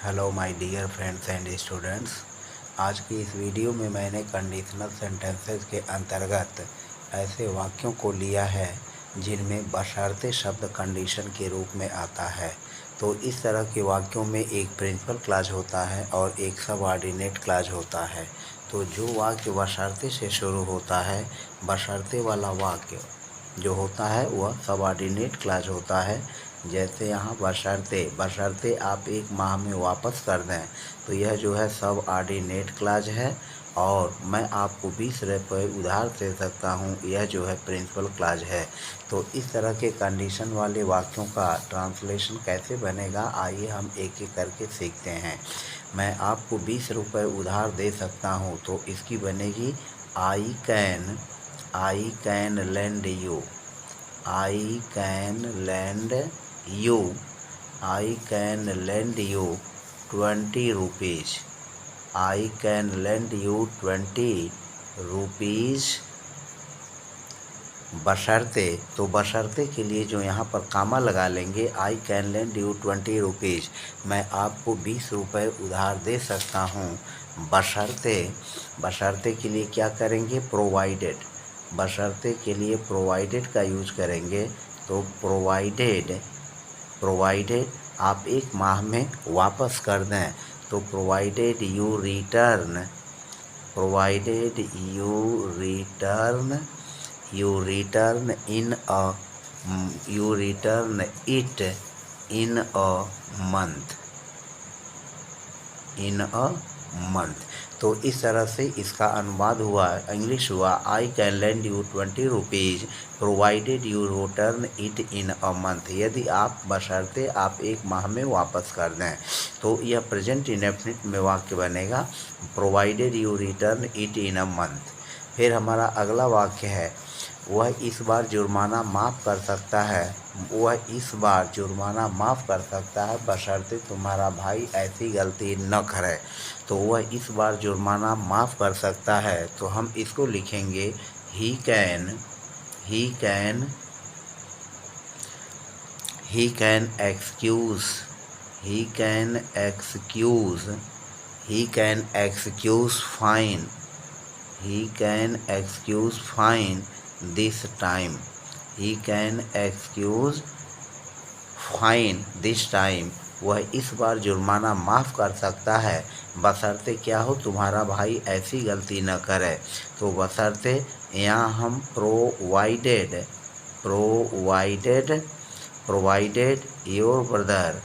Hello my dear friends and students. आज की इस वीडियो में मैंने कंडीशनल सेंटेंसेस के अंतर्गत ऐसे वाक्यों को लिया है जिनमें बशर्ते शब्द कंडीशन के रूप में आता है। तो इस तरह के वाक्यों में एक प्रिंसिपल क्लॉज होता है और एक सबऑर्डिनेट क्लॉज होता है। तो जो वाक्य बशर्ते से शुरू होता है, बशर्ते वाला वाक्य जो होता है वह सबऑर्डिनेट क्लॉज होता है। जैसे यहाँ बशर्ते, बशर्ते आप 1 माह में वापस कर दें, तो यह जो है सबऑर्डिनेट क्लॉज है। और मैं आपको 20 रुपये उधार दे सकता हूँ, यह जो है प्रिंसिपल क्लॉज है। तो इस तरह के कंडीशन वाले वाक्यों का ट्रांसलेशन कैसे बनेगा, आइए हम एक एक करके सीखते हैं। मैं आपको 20 रुपये उधार दे सकता हूँ, तो इसकी बनेगी I can lend you, I can lend you, I can lend you 20 rupees, I can lend you 20 rupees बशर्ते। तो बशर्ते के लिए जो यहाँ पर कामा लगा लेंगे, I can lend you 20 rupees, मैं आपको 20 रुपये उधार दे सकता हूँ बशर्ते। बशर्ते के लिए क्या करेंगे, प्रोवाइडेड, बशर्ते के लिए प्रोवाइडेड का यूज करेंगे। तो प्रोवाइडेड आप 1 माह में वापस कर दें, तो provided you return, provided you return it in a month। तो इस तरह से इसका अनुवाद हुआ, इंग्लिश हुआ, I can lend you 20 rupees provided you return it in a month. यदि आप बशर्ते आप 1 माह में वापस कर दें, तो यह प्रेजेंट इंडेफिनिट में वाक्य बनेगा, provided you return it in a month. फिर हमारा अगला वाक्य है, वह इस बार जुर्माना माफ़ कर सकता है, वह इस बार जुर्माना माफ़ कर सकता है बशर्ते तुम्हारा भाई ऐसी गलती न करे। तो वह इस बार जुर्माना माफ़ कर सकता है, तो हम इसको लिखेंगे he can excuse fine this time, he can excuse fine this time, वह इस बार जुर्माना माफ़ कर सकता है बशर्ते क्या हो, तुम्हारा भाई ऐसी गलती न करे। तो बशर्ते यहाँ हम provided your brother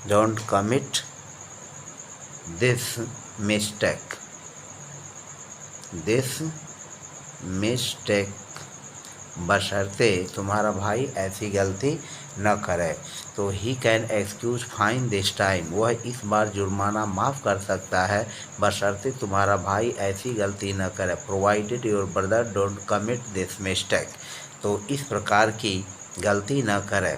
don't commit this mistake, बशर्ते तुम्हारा भाई ऐसी गलती न करे। तो he can excuse fine this time, वह इस बार जुर्माना माफ़ कर सकता है बशर्ते तुम्हारा भाई ऐसी गलती न करे। Provided your brother don't commit this mistake, तो इस प्रकार की गलती न करे।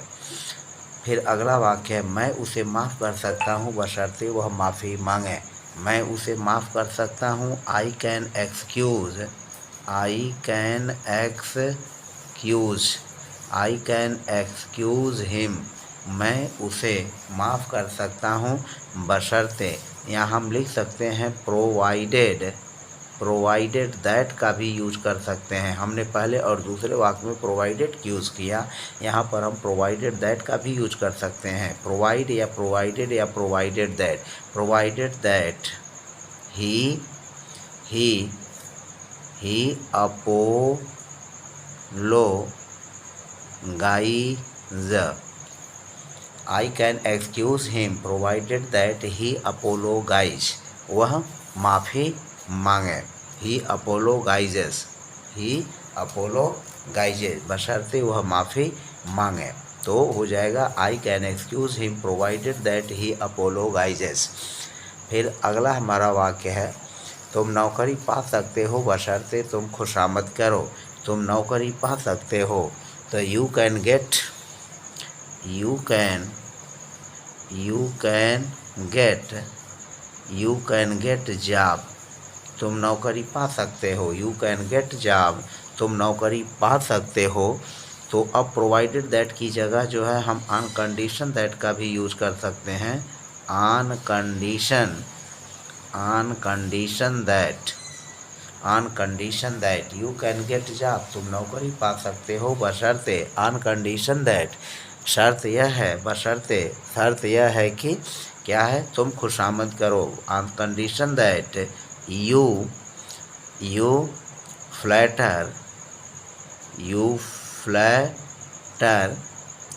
फिर अगला वाक्य है, मैं उसे माफ़ कर सकता हूँ बशर्ते वह माफ़ी मांगे, मैं उसे माफ़ कर सकता हूँ, आई कैन एक्सक्यूज़ हिम, मैं उसे माफ़ कर सकता हूँ बशर्ते। यहाँ हम लिख सकते हैं प्रोवाइडेड दैट का भी यूज कर सकते हैं। हमने पहले और दूसरे वाक्य में प्रोवाइडेड यूज़ किया, यहाँ पर हम प्रोवाइडेड दैट का भी यूज कर सकते हैं। प्रोवाइड या provided that he apologize, I can excuse him provided that he apologize, वह माफ़ी मांगे। ही अपोलोगाइजेस बशर्ते वह माफ़ी मांगे। तो हो जाएगा I can excuse him provided that he apologises. फिर अगला हमारा वाक्य है, तुम नौकरी पा सकते हो बशर्ते तुम खुशामद करो, तुम नौकरी पा सकते हो। तो you can you can get job, तुम नौकरी पा सकते हो। यू कैन गेट जॉब, तुम नौकरी पा सकते हो। तो अब प्रोवाइडेड दैट की जगह जो है हम ऑन कंडीशन दैट का भी यूज कर सकते हैं। On condition that you can get job, तुम नौकरी पा सकते हो बशर्ते, ऑन कंडीशन दैट, शर्त यह है कि क्या है, तुम खुशामद करो। On condition that you flatter,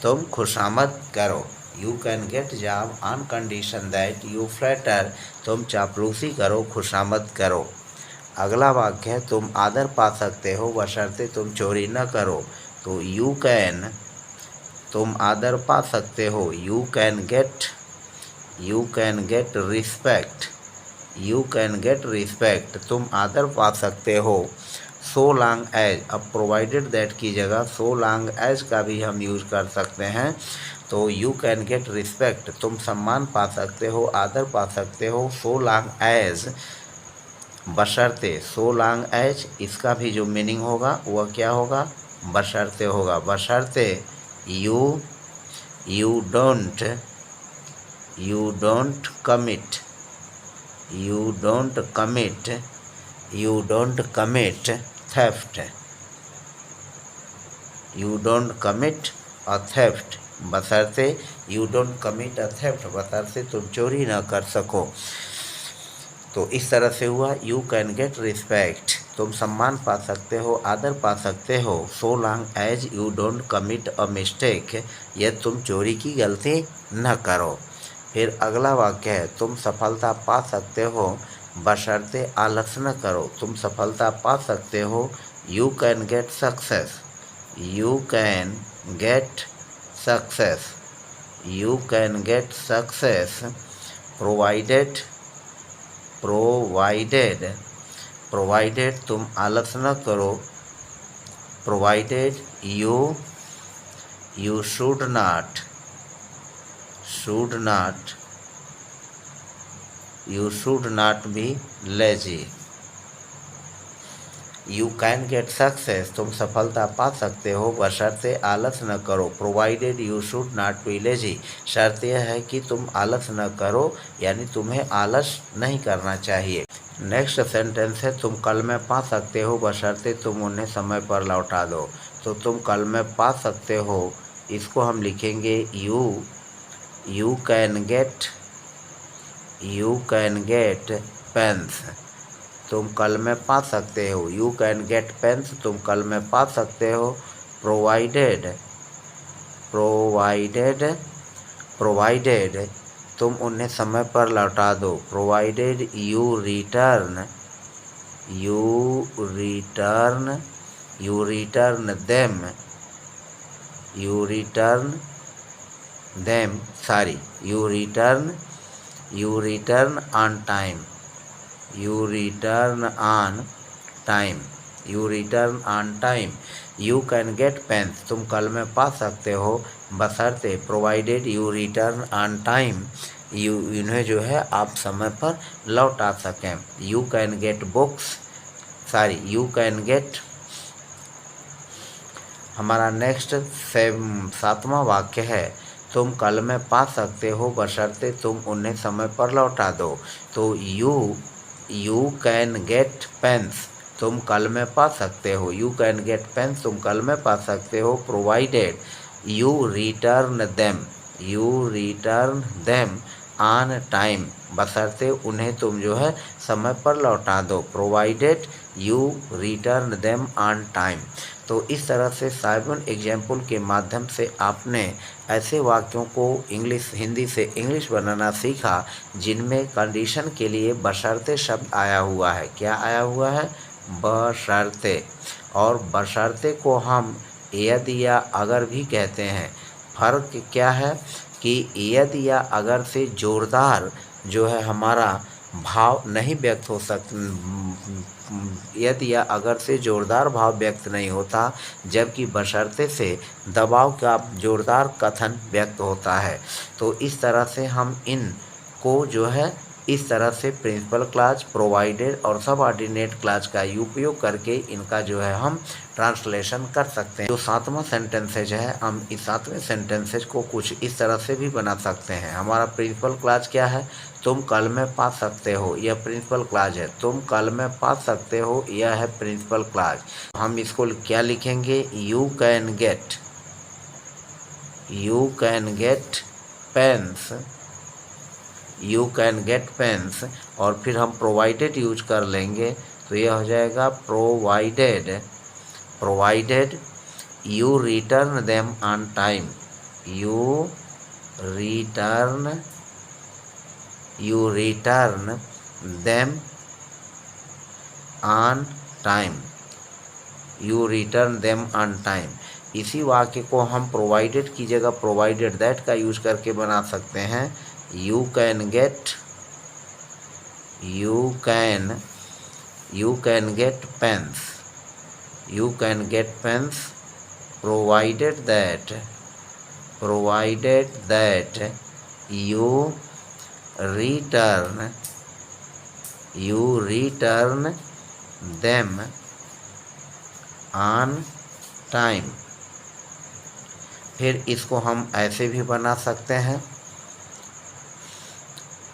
तुम खुशामद करो। You can get job on condition that you flatter, तुम चापलूसी करो, खुशामद करो। अगला वाक्य है, तुम आदर पा सकते हो बशर्ते तुम चोरी न करो। तो तुम आदर पा सकते हो। यू कैन गेट रिस्पेक्ट, तुम आदर पा सकते हो। सो लॉन्ग एज, अब प्रोवाइडेड दैट की जगह सो लॉन्ग एज का भी हम यूज कर सकते हैं। तो यू कैन गेट रिस्पेक्ट, तुम सम्मान पा सकते हो, आदर पा सकते हो। सो लॉन्ग एज, बशर्ते, सो लॉन्ग एज इसका भी जो मीनिंग होगा वह क्या होगा, बशर्ते होगा। बशर्ते यू डोंट कमिट थेफ्ट, बशर्ते you don't commit a theft, बशर्ते तुम चोरी न कर सको। तो इस तरह से हुआ यू कैन गेट रिस्पेक्ट, तुम सम्मान पा सकते हो, आदर पा सकते हो। So long as you don't commit a mistake, यदि तुम चोरी की गलती न करो। फिर अगला वाक्य है, तुम सफलता पा सकते हो बशर्ते आलस न करो, तुम सफलता पा सकते हो। You can get success, provided तुम आलस न करो। Provided you should not be lazy. You can get success, तुम सफलता पा सकते हो बशर्ते आलस न करो। Provided you should not be lazy, शर्त यह है कि तुम आलस न करो, यानी तुम्हें आलस नहीं करना चाहिए। नेक्स्ट सेंटेंस है, तुम कल में पा सकते हो बशर्ते तुम उन्हें समय पर लौटा दो। तो तुम कल में पा सकते हो, इसको हम लिखेंगे यू कैन गेट पेन्स, तुम कल में पा सकते हो। यू कैन गेट पेन्स, तुम कल में पा सकते हो। प्रोवाइडेड तुम उन्हें समय पर लौटा दो। Provided you return on time. You can get pens, तुम कल में पा सकते हो बशर्ते, provided you return on time, इन्हें जो है आप समय पर लौटा सकें। यू कैन गेट, हमारा नेक्स्ट 7वां वाक्य है, तुम कल में पा सकते हो बशर्ते तुम उन्हें समय पर लौटा दो। तो यू कैन गेट पेन्स, तुम कल में पा सकते हो। यू कैन गेट पेन्स, तुम कल में पा सकते हो। Provided you return them on time, बशर्ते उन्हें तुम जो है समय पर लौटा दो। Provided you return them on time. तो इस तरह से 7 एग्जाम्पल के माध्यम से आपने ऐसे वाक्यों को हिंदी से इंग्लिश बनाना सीखा जिनमें कंडीशन के लिए बशर्ते शब्द आया हुआ है। क्या आया हुआ है? बशर्ते। और बशर्ते को हम यदि या अगर भी कहते हैं। फ़र्क क्या है कि यदि या अगर से जोरदार जो है हमारा भाव नहीं व्यक्त हो यदि या अगर से जोरदार भाव व्यक्त नहीं होता, जबकि बशर्ते से दबाव का जोरदार कथन व्यक्त होता है। तो इस तरह से हम इन को जो है इस तरह से प्रिंसिपल क्लॉज, प्रोवाइडेड और सबऑर्डिनेट क्लॉज का उपयोग करके इनका जो है हम ट्रांसलेशन कर सकते हैं। जो 7वां सेंटेंसेज है, हम इस 7वें सेंटेंसेज को कुछ इस तरह से भी बना सकते हैं। हमारा प्रिंसिपल क्लॉज क्या है? तुम कल में पा सकते हो, यह प्रिंसिपल क्लॉज है। तुम कल में पा सकते हो, यह है प्रिंसिपल क्लॉज। हम इसको क्या लिखेंगे? You can get pens, you can get pens, और फिर हम प्रोवाइडेड यूज कर लेंगे, तो यह हो जाएगा provided you return them on time, you return them on time, you return them on time. इसी वाक्य को हम प्रोवाइडेड की जगह प्रोवाइडेड दैट का यूज करके बना सकते हैं। You can get pens provided that you return them on time। फिर इसको हम ऐसे भी बना सकते हैं,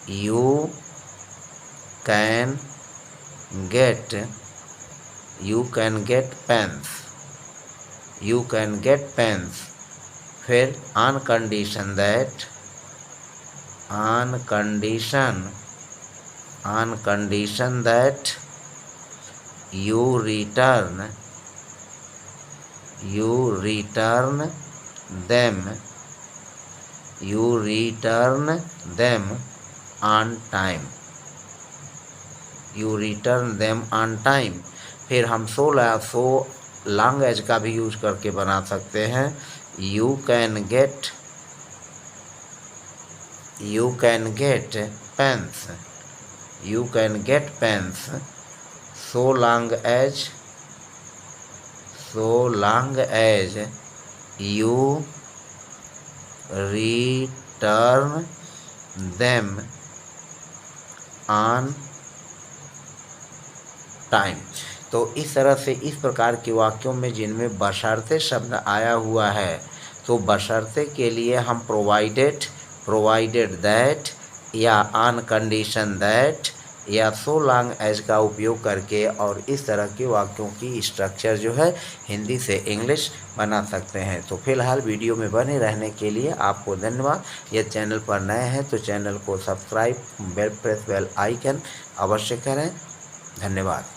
यू कैन गेट पेन्स, फिर on condition that you return them on time. फिर हम सो लॉन्ग एज का भी यूज करके बना सकते हैं, you can get pens so long as you return them on time. तो इस तरह से इस प्रकार के वाक्यों में जिनमें बशर्ते शब्द आया हुआ है, तो बशर्ते के लिए हम प्रोवाइडेड दैट या ऑन कंडीशन दैट या सो लॉन्ग एज का उपयोग करके और इस तरह के वाक्यों की स्ट्रक्चर जो है हिंदी से इंग्लिश बना सकते हैं। तो फिलहाल वीडियो में बने रहने के लिए आपको धन्यवाद। यह चैनल पर नए हैं तो चैनल को सब्सक्राइब, बेल आइकन अवश्य करें। धन्यवाद।